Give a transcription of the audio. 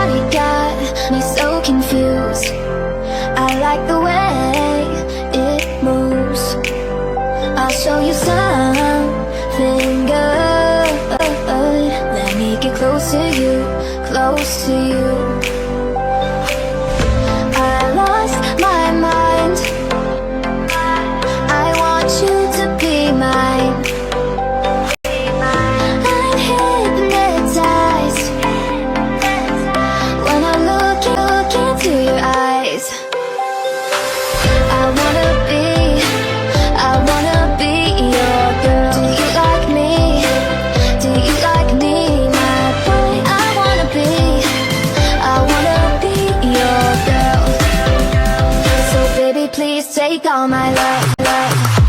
body got me so confused. I like the way it moves. I'll show you something good. Let me get close to you, close to you. I lost my mind. I want you to be mine. I'm hypnotized when I look into your eyes. I wanna be your girl. Do you like me? Do you like me, my boy? I wanna be your girl. So baby, please take all my love.